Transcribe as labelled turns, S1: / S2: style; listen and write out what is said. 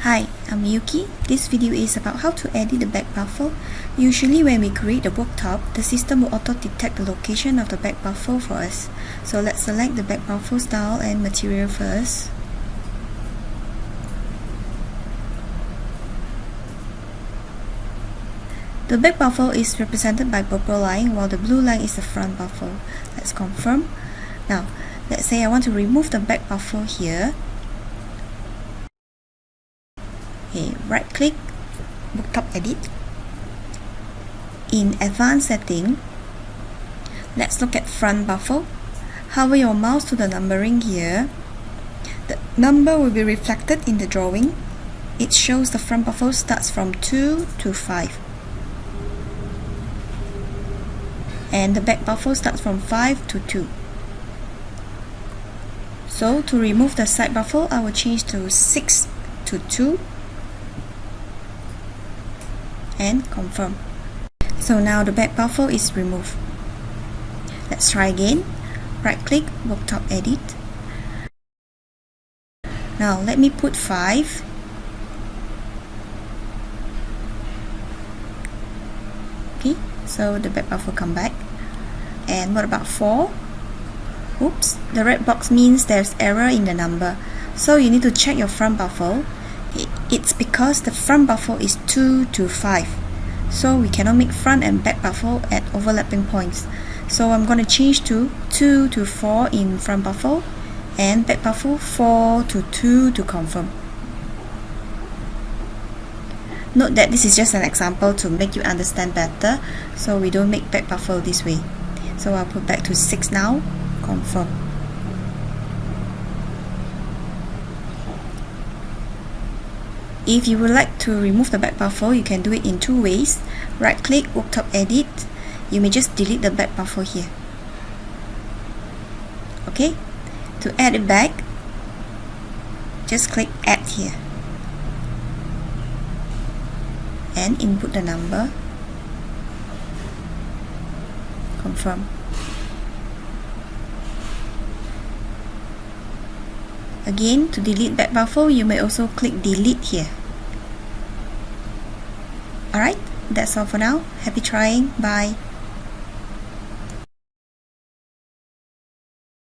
S1: Hi, I'm Yuki. This video is about how to edit the back baffle. Usually when we create the worktop, the system will auto-detect the location of the back baffle for us. So let's select the back baffle style and material first. The back baffle is represented by purple line while the blue line is the front baffle. Let's confirm. Now, let's say I want to remove the back baffle here. Okay, right click, worktop edit. In advanced setting, let's look at front baffle. Hover your mouse to the numbering here. The number will be reflected in the drawing. It shows the front baffle starts from 2 to 5. And the back baffle starts from 5 to 2. So to remove the side baffle, I will change to 6 to 2 and confirm. So now the back baffle is removed. Let's try again. Right click, worktop edit. Now let me put 5. Okay, so the back baffle come back. And what about 4? Oops, the red box means there's error in the number. So you need to check your front baffle. It's because the front baffle is 2 to 5. So we cannot make front and back baffle at overlapping points. So I'm going to change to 2 to 4 in front baffle and back baffle 4 to 2 to confirm. Note that this is just an example to make you understand better, so we don't make back baffle this way. So I'll put back to 6 now, confirm. If you would like to remove the back baffle, you can do it in 2 ways. Right click, worktop edit. You may just delete the back baffle here. Okay, to add it back, just click add here and input the number, confirm. Again, to delete back baffle, you may also click delete here. Alright, that's all for now. Happy trying. Bye.